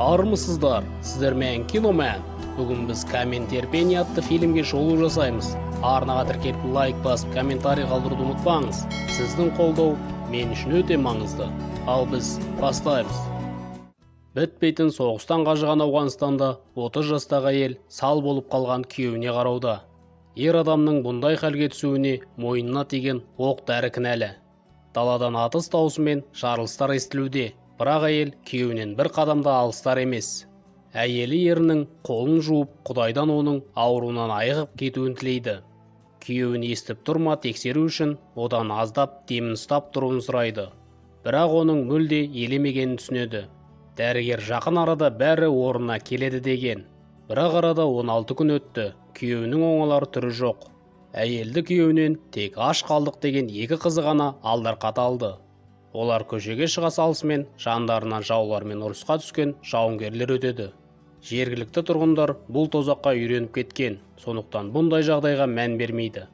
Армысыздар, сіздермен Киномен. Бүгін біз «Камен терпение» атты фильмге шолу жасаймыз. Арнаға тіркеліп лайк басып, комментарий қалдыруды ұмытпаңыз. Сіздің қолдау мен үшін өте маңызды. Ал біз бастаймыз. Бітпейтін соғыстан қажыған Ауғанстанда 30 жастағы әйел сал болып қалған күйеуіне қарауда. Ер адамның бұндай халге түсуіне мойнына тиген оқ-дәрі кінәлі. Даладан атыс дауысымен жарылыстар естілуде, бірақ әйел күйеуінен бір қадамда алыстар емес. Әйелі ерінің қолын жуып, Құдайдан оның ауруынан айығып кетуін тілейді. Күйеуін естіп тұрма тексеру үшін одан аздап демін ұстап тұруын сұрайды. Бірақ оның мүлде елемегенін түсінеді. Дәрігер жақын арада бәрі орнына келеді деген. Бірақ арада 16 күн өтті, күйеуінің оңалар түрі жоқ. Әйелді күйеуінен тек аш қалдық деген екі қызы ғана алдарқат алды. Олар көшеге шыға салысымен жандарынан жаулармен ұрысқа түскен жауынгерлер өтеді. Жергілікті тұрғындар бұл тозаққа үйреніп кеткен, сондықтан бұндай жағдайға мән бермейді.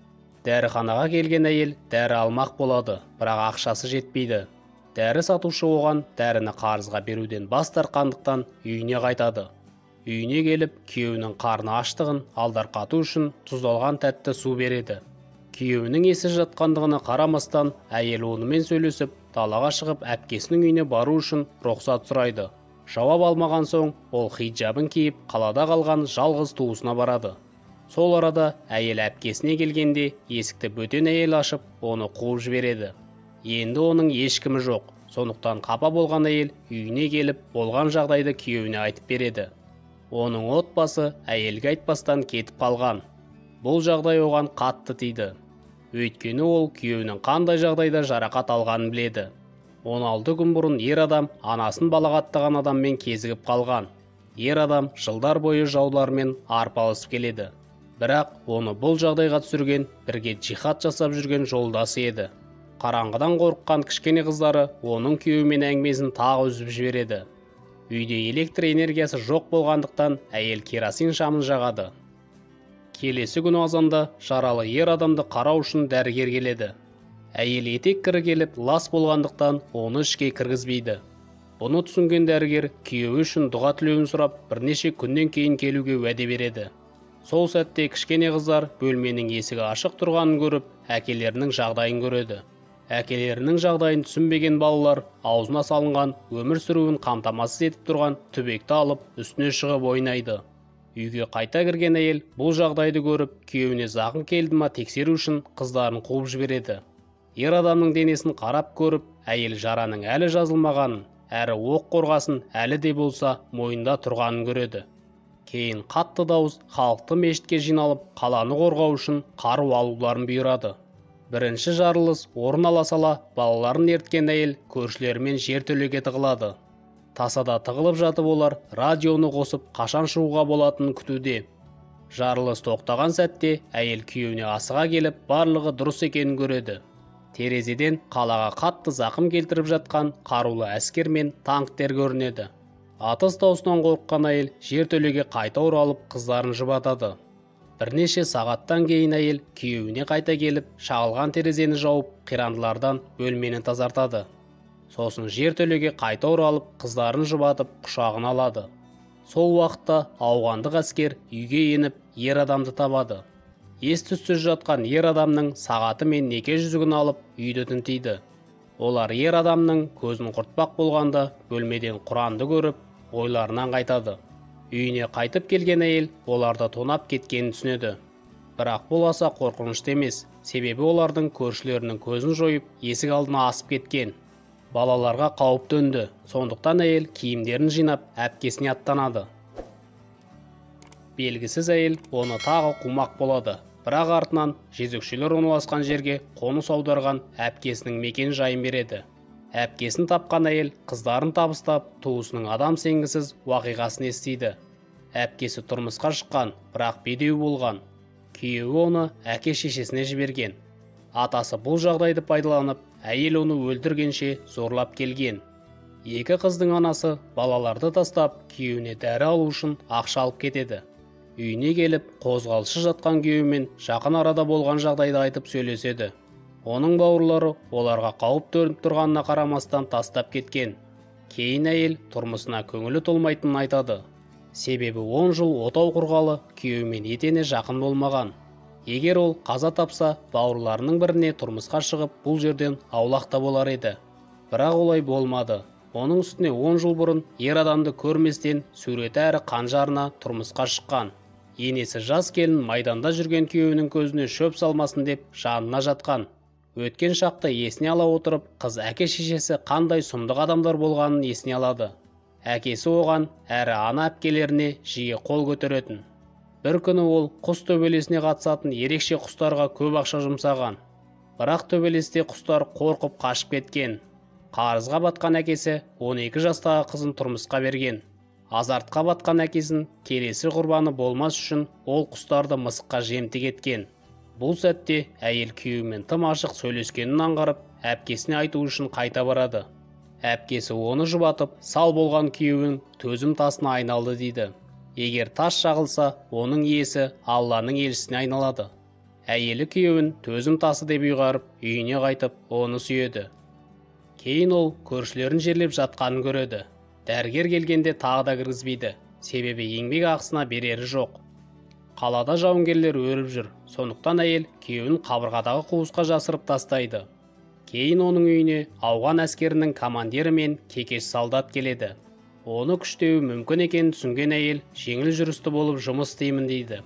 Дәріханаға келген әйел дәрі алмақ болады, бірақ ақшасы жетпейді. Дәрі сатушы оған дәріні қарызға беруден бас тартқандықтан үйіне қайтады. Үйіне келіп, күйеуінің қарны аштығын алдарқату үшін тұздалған тәтті су береді. Күйеуінің есі жатқандығына қарамастан, әйел онымен сөйлесіп, далаға шығып әпкесінің үйіне бару үшін рұқсат сұрайды. Жауап алмаған соң, ол хиджабын киіп, қалада қалған жалғыз туысына барады. Сол арада әйел әпкесіне келгенде, есікті бөтен әйел ашып, оны қуып жібереді. Енді оның ешкімі жоқ. Сондықтан қапа болған әйел үйіне келіп, болған жағдайды күйеуіне айтып береді. Оның отбасы әйелге айтпастан кетіп қалған. Бұл жағдай оған қатты тиді. Өйткені ол күйеуінің қандай жағдайда жарақат алғанын біледі. 16 күн бұрын ер адам анасын балағаттаған адаммен кезігіп қалған. Ер адам жылдар бойы жаулармен арпалысып келеді. Бірақ оны бұл жағдайға түсірген бірге жихад жасап жүрген жолдасы еді. Қараңғыдан қорыққан кішкене қыздары оның күйеуімен әңгімесін тағы үзіп жібереді. Үйде электр энергиясы жоқ болғандықтан әйел керосин шамын жағады. Келесі күні азанда жаралы ер адамды қарау үшін дәрігер келеді. Әйел етек кірі келіп лас болғандықтан оны ішке кіргізбейді. Бұны түсінген дәрігер күйеуі үшін дұға тілеуін сұрап, бірнеше күннен кейін келуге уәде береді. Сол сәтте кішкене қыздар бөлменің есігі ашық тұрғанын көріп, әкелерінің жағдайын көреді. Әкелерінің жағдайын түсінбеген балалар аузына салынған өмір сүруін қамтамасыз етіп тұрған түбекті алып үстіне шығып ойнайды. Үйге қайта кірген әйел бұл жағдайды көріп, күйеуіне зақым келді ма тексеру үшін қыздарын қуып жібереді. Ер адамның денесін қарап көріп, әйел жараның әлі жазылмағанын, әрі оқ қорғасын әлі де болса мойнында тұрғанын көреді. Кейін қатты дауыс халықты мешітке жиналып, қаланы қорғау үшін қару алуларын бұйырады. Бірінші жарылыс орын ала сала, балаларын ерткен әйел көршілерімен жертөлеге тығылады. Тасада тығылып жатып олар радионы қосып қашан шығуға болатынын күтуде. Жарылыс тоқтаған сәтте әйел күйеуіне асыға келіп, барлығы дұрыс екенін көреді. Терезеден қалаға қатты зақым келтіріп жатқан қарулы әскер мен танктер көрінеді. Атыс даусынан қорыққан әйел жертөлеге қайта оралып, қыздарын жұбатады. Бірнеше сағаттан кейін әйел күйеуіне қайта келіп, шағылған терезені жауып, қирандылардан бөлмені тазартады. Сосын жертөлеге қайта оралып, қыздарын жұбатып, құшағына алады. Сол уақытта ауғандық әскер үйге еніп, ер адамды табады. Ес-түссіз жатқан ер адамның сағаты мен неке жүзігін алып, үйді тінтиді. Олар ер адамның көзін құртпақ болғанда бөлмеден Құранды көріп, ойларынан қайтады. Үйіне қайтып келген әйел оларды тонап кеткенін түсінеді. Бірақ бұл аса қорқынышты емес, себебі олардың көршілерінің көзін жойып, есік алдына асып кеткен. Балаларға қауіп төнді, сондықтан әйел киімдерін жинап, әпкесіне аттанады. Белгісіз әйел оны тағы қумақ болады, бірақ артынан жезөкшелер орналасқан жерге қоныс аударған әпкесінің мекен жайын береді. Әпкесін тапқан әйел қыздарын табыстап, туысының адам сенгісіз уақиғасын естиді. Әпкесі тұрмысқа шыққан, бірақ бедеу болған. Күйеуі оны әке-шешесіне жіберген. Атасы бұл жағдайды пайдаланып, әйел оны өлтіргенше зорлап келген. Екі қыздың анасы балаларды тастап, күйеуіне дәрі алу үшін ақша алып кетеді. Үйіне келіп, қозғалыссыз жатқан күйеуімен жақын арада болған жағдайды айтып сөйлеседі. Оның бауырлары оларға қауіп төніп тұрғанына қарамастан тастап кеткен. Кейін әйел тұрмысына көңілі толмайтынын айтады. Себебі 10 жыл отау құрғалы күйеуімен етене жақын болмаған. Егер ол қаза тапса, бауырларының біріне тұрмысқа шығып, бұл жерден аулақта болар еді. Бірақ олай болмады. Оның үстіне 10 жыл бұрын ер адамды көрместен суреті әрі қанжарына тұрмысқа шыққан. Енесі жас келін майданда жүрген күйеуінің көзіне шөп салмасын деп жанына жатқан. Өткен шақта есіне ала отырып, қыз әке-шешесі қандай сұмдық адамдар болғанын есіне алады. Әкесі оған әрі ана әпкелеріне жиі қол көтеретін. Бір күні ол құс төбелесіне қатысатын ерекше құстарға көп ақша жұмсаған. Бірақ төбелесте құстар қорқып қашып кеткен. Қарызға батқан әкесі 12 жастағы қызын тұрмысқа берген. Азартқа батқан әкесін келесі құрбаны болмас үшін ол құстарды мысыққа жемтік еткен. Бұл сәтте әйел күйеуімен тым ашық сөйлескенін аңғарып, әпкесіне айту үшін қайта барады. Әпкесі оны жұбатып, сал болған күйеуің төзім тасына айналды дейді. Егер тас жағылса, оның иесі Алланың елшісіне айналады. Әйелі күйеуін төзім тасы деп ұйғарып, үйіне қайтып, оны сүйеді. Кейін ол көршілерін жерлеп жатқанын көреді. Дәрігер келгенде тағы да кіргізбейді, себебі еңбек ақысына берері жоқ. Қалада жауынгерлер өріп жүр, сондықтан әйел күйеуін қабырғадағы қуысқа жасырып тастайды. Кейін оның үйіне ауған әскерінің командирі мен кекеш солдат келеді. Оны күштеуі мүмкін екенін түсінген әйел жеңіл жүрісті болып жұмыс істеймін дейді.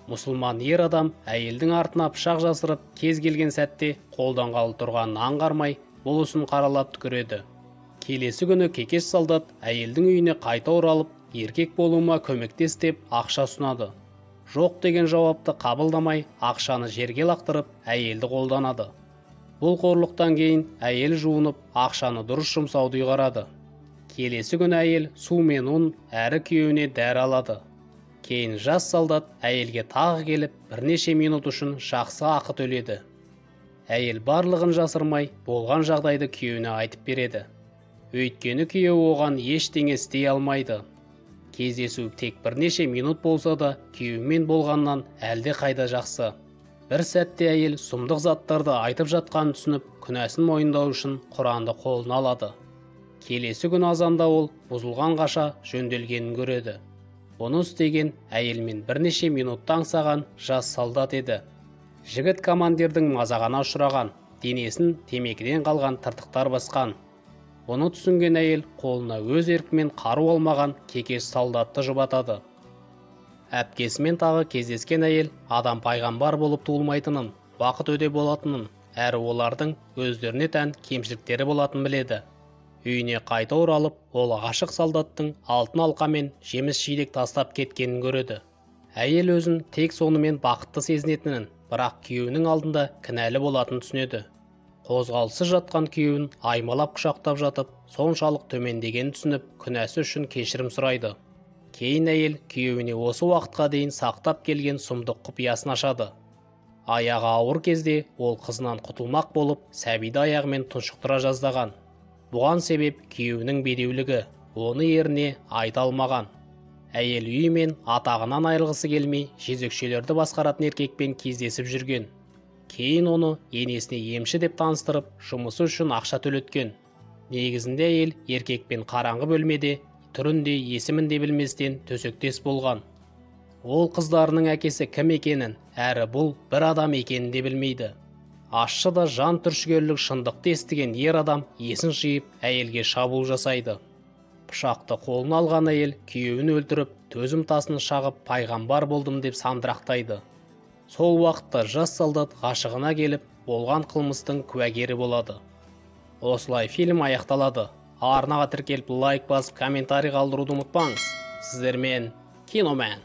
Мұсылман ер адам әйелдің артына пышақ жасырып, кез келген сәтте қолданғалы тұрғанын аңғармай, бұл ісін қаралап түкіреді. Келесі күні кекеш солдат әйелдің үйіне қайта оралып, еркек болуыма көмектес деп ақша ұсынады. Жоқ деген жауапты қабылдамай, ақшаны жерге лақтырып, әйелді қолданады. Бұл қорлықтан кейін әйел жуынып, ақшаны дұрыс жұмсауды ұйғарады. Келесі күні әйел су мен ұн әрі күйеуіне дәрі алады. Кейін жас солдат әйелге тағы келіп, бірнеше минут үшін жақсы ақы төледі. Әйел барлығын жасырмай, болған жағдайды күйеуіне айтып береді. Өйткені күйеуі оған ештеңе істей алмайды. Кездесу тек бірнеше минут болса да, күйеуімен болғаннан әлде қайда жақсы. Бір сәтте әйел сұмдық заттарды айтып жатқанын түсініп, күнәсін мойындау үшін Құранды қолына алады. Келесі күн азанда ол бұзылған қаша жөнделгенін көреді. Оны істеген әйелмен бірнеше минутта аңсаған жас солдат еді. Жігіт командирдің мазағына ұшыраған, денесін темекіден қалған тыртықтар басқан. Оны түсінген әйел қолына өз еркімен қару алмаған кекеш солдатты жұбатады. Әпкесімен тағы кездескен әйел адам пайғамбар болып туылмайтынын, уақыт өте болатынын, әрі олардың өздеріне тән кемшіліктері болатын біледі. Үйіне қайта оралып, ол ғашық солдаттың алтын алқа мен жеміс жидек тастап кеткенін көреді. Әйел өзін тек сонымен бақытты сезінетінін, бірақ күйеуінің алдында кінәлі болатынын түсінеді. Қозғалыссыз жатқан күйеуін аймалап құшақтап жатып, соншалық төмендегенін түсініп, күнәсі үшін кешірім сұрайды. Кейін әйел күйеуіне осы уақытқа дейін сақтап келген сұмдық құпиясын ашады. Аяғы ауыр кезде ол қызынан құтылмақ болып, сәбиді аяғымен тұншықтыра жаздаған. Бұған себеп күйеуінің бедеулігі, оны еріне айта алмаған. Әйел үйі мен атағынан айырылғысы келмей, жезөкшелерді басқаратын еркекпен кездесіп жүрген. Кейін оны енесіне емші деп таныстырып, жұмысы үшін ақша төлеткен. Негізінде әйел еркекпен қараңғы бөлмеде, түрінде есімін де білместен төсектес болған. Ол қыздарының әкесі кім екенін, әрі бұл бір адам екенін де білмейді. Ащы да жан түршігерлік шындықты естіген ер адам есін жиып, әйелге шабуыл жасайды. Пышақты қолына алған әйел күйеуін өлтіріп, төзім тасын шағып, пайғамбар болдым деп сандырақтайды. Сол уақытта жас солдат ғашығына келіп, болған қылмыстың куәгері болады. Осылай фильм аяқталады. Арнаға тіркеліп лайк басып, комментарий қалдыруды ұмытпаңыз. Сіздермен Киномен.